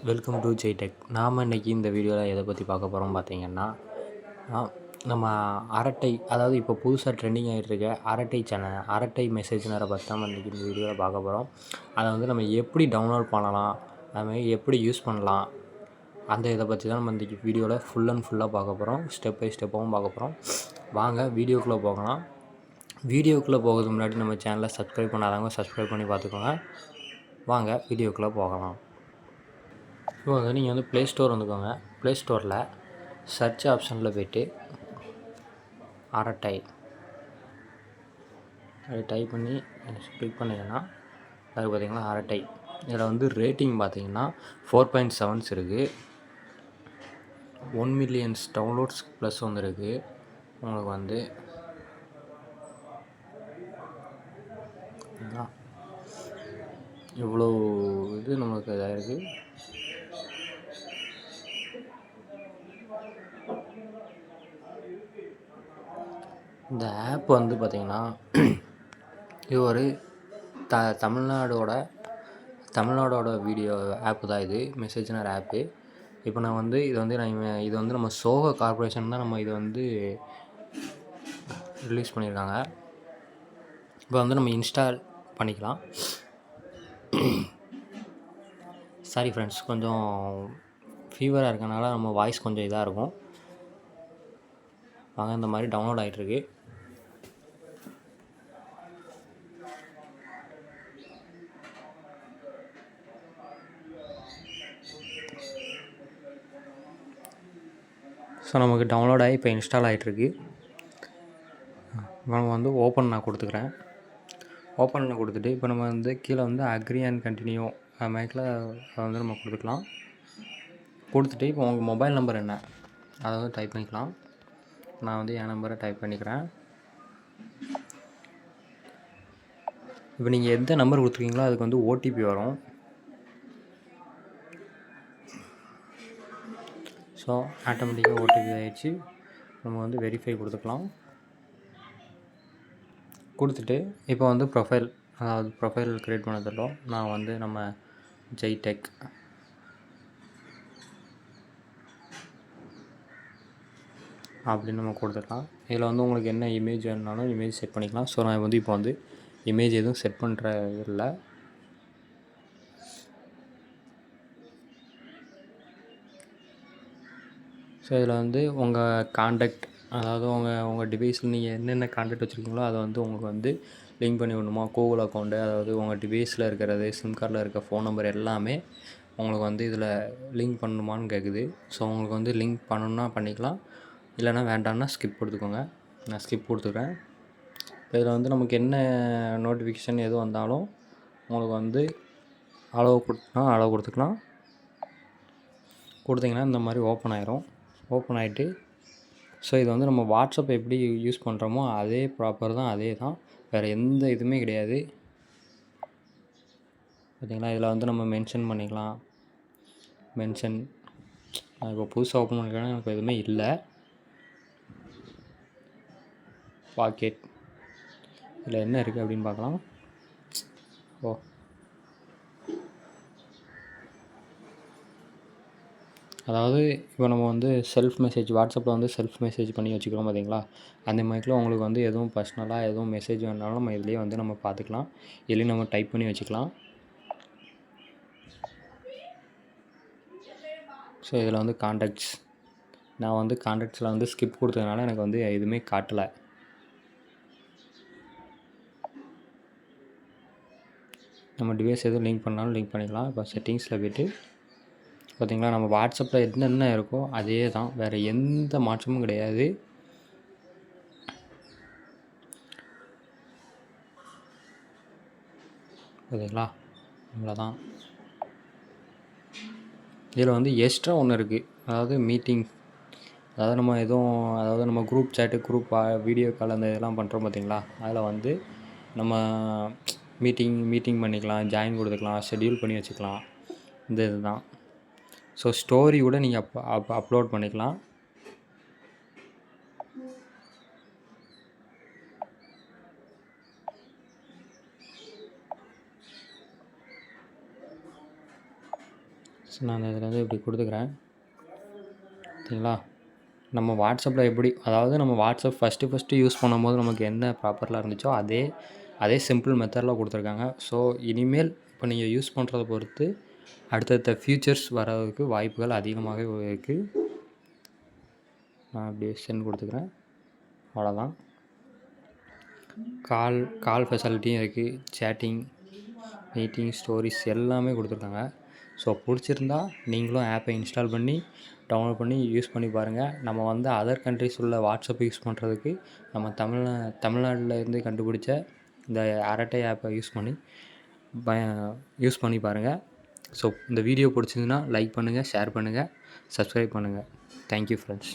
Welcome to ஜெய்டெக். நாம் இன்றைக்கி இந்த வீடியோவில் எதை பற்றி பார்க்க போகிறோம் பார்த்தீங்கன்னா, நம்ம அரட்டை, அதாவது இப்போ புதுசாக ட்ரெண்டிங் ஆகிட்டு இருக்க அரட்டை மெசேஜ்னரை பற்றி நம்ம இன்றைக்கி இந்த வீடியோவில் பார்க்க போகிறோம். அதை வந்து நம்ம எப்படி டவுன்லோட் பண்ணலாம், அதுமாதிரி எப்படி யூஸ் பண்ணலாம், அந்த இதை பற்றி தான் நம்ம இன்றைக்கி வீடியோவில் ஃபுல்லாக பார்க்க போகிறோம். ஸ்டெப் பை ஸ்டெப்பாகவும் பார்க்க போகிறோம். வாங்க வீடியோக்குள்ளே போகலாம். வீடியோக்குள்ளே போகிறதுக்கு முன்னாடி நம்ம சேனலை சப்ஸ்கிரைப் பண்ணாதவங்க சப்ஸ்கிரைப் பண்ணி பார்த்துக்கோங்க. வாங்க வீடியோக்குள்ளே போகலாம். இப்போ வந்து நீங்கள் வந்து ப்ளே ஸ்டோர் வந்துக்கோங்க. ப்ளே ஸ்டோரில் சர்ச் ஆப்ஷனில் போய்ட்டு அரட்டை அது டைப் பண்ணி கிளிக் பண்ணிங்கன்னா அது பார்த்திங்கன்னா அரட்டை. இதில் வந்து ரேட்டிங் பார்த்திங்கன்னா 4.7 இருக்குது. 1 million டவுன்லோட்ஸ் ப்ளஸ் வந்துருக்கு. உங்களுக்கு வந்து இவ்வளோ இது நம்மளுக்கு இதாக இருக்குது. இந்த ஆப் வந்து பார்த்திங்கன்னா இது ஒரு தமிழ்நாடோட வீடியோ ஆப்பு தான். இது மெசேஜ்னர் ஆப்பு. இப்போ நான் வந்து இது வந்து நம்ம சோகோ கார்பரேஷன் தான் நம்ம இதை வந்து ரிலீஸ் பண்ணியிருக்காங்க. இப்போ வந்து நம்ம இன்ஸ்டால் பண்ணிக்கலாம். சாரி ஃப்ரெண்ட்ஸ், கொஞ்சம் ஃபீவராக இருக்கனால நம்ம வாய்ஸ் கொஞ்சம் இதாக இருக்கும். வாங்க, இந்த மாதிரி டவுன்லோட் ஆகிட்டுருக்கு. ஸோ நமக்கு டவுன்லோட் ஆகி இப்போ இன்ஸ்டால் ஆகிட்டுருக்கு. நம்ம வந்து ஓப்பன் நான் கொடுத்துக்கிறேன். ஓப்பனில் கொடுத்துட்டு இப்போ நம்ம வந்து கீழே வந்து அக்ரி அண்ட் கண்டினியூ மேக்கில் அதை வந்து நம்ம கொடுத்துக்கலாம். கொடுத்துட்டு இப்போ உங்கள் மொபைல் நம்பர் என்ன அதை வந்து டைப் பண்ணிக்கலாம். நான் வந்து என் நம்பரை டைப் பண்ணிக்கிறேன். இப்போ நீங்கள் எந்த நம்பர் கொடுத்துருக்கீங்களோ அதுக்கு வந்து ஓடிபி வரும். ஸோ ஆட்டோமேட்டிக்காக ஓடிபி ஆகிடுச்சு. நம்ம வந்து வெரிஃபை கொடுத்துக்கலாம். கொடுத்துட்டு இப்போ வந்து ப்ரொஃபைல் க்ரியேட் பண்ணதில்லும். நான் வந்து நம்ம ஜெய்டெக் அப்படின்னு நம்ம கொடுத்துக்கலாம். இதில் வந்து உங்களுக்கு என்ன இமேஜ் வேணுனாலும் இமேஜ் செட் பண்ணிக்கலாம். ஸோ நான் வந்து இப்போ வந்து இமேஜ் எதுவும் செட் பண்ணுற இல்லை. ஸோ இதில் வந்து உங்கள் காண்டாக்ட், அதாவது உங்கள் டிவைஸில் நீங்கள் என்னென்ன காண்டாக்ட் வச்சுருக்கீங்களோ அதை வந்து உங்களுக்கு வந்து லிங்க் பண்ணி விடணுமா. கூகுள் அக்கௌண்ட்டு, அதாவது உங்கள் டிவைஸில் இருக்கிறது, சிம் கார்டில் இருக்க ஃபோன் நம்பர் எல்லாமே உங்களுக்கு வந்து இதில் லிங்க் பண்ணணுமான்னு கேட்குது. ஸோ உங்களுக்கு வந்து லிங்க் பண்ணணுன்னா பண்ணிக்கலாம், இல்லைனா வேண்டாம்னா ஸ்கிப் கொடுத்துக்கோங்க. நான் ஸ்கிப் கொடுத்துக்கிறேன். இப்போ இதில் வந்து நமக்கு என்ன நோட்டிஃபிகேஷன் எது வந்தாலும் உங்களுக்கு வந்து அளவு கொடுத்துக்கலாம். கொடுத்திங்கன்னா இந்த மாதிரி ஓப்பன் ஆயிரும். ஓப்பன் ஆகிட்டு ஸோ இது வந்து நம்ம வாட்ஸ்அப் எப்படி யூஸ் பண்ணுறோமோ அதே ப்ராப்பர் தான், அதே தான், வேறு எந்த இதுவுமே கிடையாது. பார்த்திங்களா, இதில் வந்து நம்ம மென்ஷன் பண்ணிக்கலாம். நான் இப்போ புதுசாக ஓப்பன் பண்ணிக்கிறேன்னா எனக்கு எதுவுமே இல்லை. பாக்கெட் இதில் என்ன இருக்குது அப்படின்னு பார்க்கலாம். அதாவது இப்போ நம்ம வந்து வாட்ஸ்அப்பில் வந்து செல்ஃப் மெசேஜ் பண்ணி வச்சுக்கிறோம் பார்த்திங்களா. அந்த மாதிரிலாம் உங்களுக்கு வந்து எதுவும் பர்சனலாக எதுவும் மெசேஜ் வேணுனாலும் நம்ம இதுலேயே வந்து நம்ம பார்த்துக்கலாம். இதுலேயும் நம்ம டைப் பண்ணி வச்சுக்கலாம். ஸோ இதில் வந்து காண்டாக்ட்ஸ், நான் வந்து காண்டாக்ட்ஸில் வந்து ஸ்கிப் கொடுத்ததுனால எனக்கு வந்து எதுவுமே காட்டலை. நம்ம டிவைஸ் எதுவும் லிங்க் பண்ணாலும் லிங்க் பண்ணிக்கலாம். இப்போ செட்டிங்ஸில் போய்ட்டு பார்த்திங்களா, நம்ம வாட்ஸ்அப்பில் என்னென்ன இருக்கோ அதே தான், வேறு எந்த மாற்றமும் கிடையாது. பார்த்திங்களா, இவ்வளோதான். இதில் வந்து எக்ஸ்ட்ரா ஒன்று இருக்குது, அதாவது மீட்டிங். அதாவது நம்ம குரூப் சேட்டு, வீடியோ கால் அந்த இதெல்லாம் பண்ணுறோம் பார்த்திங்களா. அதில் வந்து நம்ம மீட்டிங் பண்ணிக்கலாம், ஜாயின் கொடுத்துக்கலாம், ஷெட்யூல் பண்ணி வச்சுக்கலாம். இந்த இது தான். ஸோ ஸ்டோரி கூட நீங்கள் அப்லோட் பண்ணிக்கலாம். நான் இதில் வந்து இப்படி கொடுத்துக்கிறேன். சரிங்களா? நம்ம வாட்ஸ்அப்பில் எப்படி, அதாவது நம்ம வாட்ஸ்அப் ஃபஸ்ட்டு யூஸ் பண்ணும்போது நமக்கு என்ன ப்ராப்பர்லாம் இருந்துச்சோ அதே சிம்பிள் மெத்தடில் கொடுத்துருக்காங்க. ஸோ இனிமேல் இப்போ நீங்கள் யூஸ் பண்ணுறத பொறுத்து அடுத்தடுத்த ஃபியூச்சர்ஸ் வர்றதுக்கு வாய்ப்புகள் அதிகமாகவே இருக்குது. நான் அப்படியே சென்ட் கொடுத்துக்கிறேன். அவ்வளோதான். கால் ஃபெசிலிட்டியும் இருக்குது. சேட்டிங், மீட்டிங், ஸ்டோரிஸ் எல்லாமே கொடுத்துருக்காங்க. ஸோ பிடிச்சிருந்தா நீங்களும் ஆப்பை இன்ஸ்டால் பண்ணி டவுன்லோட் பண்ணி யூஸ் பண்ணி பாருங்கள். நம்ம வந்து அதர் கண்ட்ரிஸ் உள்ள வாட்ஸ்அப் யூஸ் பண்ணுறதுக்கு நம்ம தமிழ்நாட்டில் இருந்து கண்டுபிடிச்ச இந்த அரட்டை ஆப்பை யூஸ் பண்ணி பாருங்கள். ஸோ இந்த வீடியோ பிடிச்சிருந்துன்னா லைக் பண்ணுங்கள், ஷேர் பண்ணுங்கள், சப்ஸ்கிரைப் பண்ணுங்கள். Thank you friends.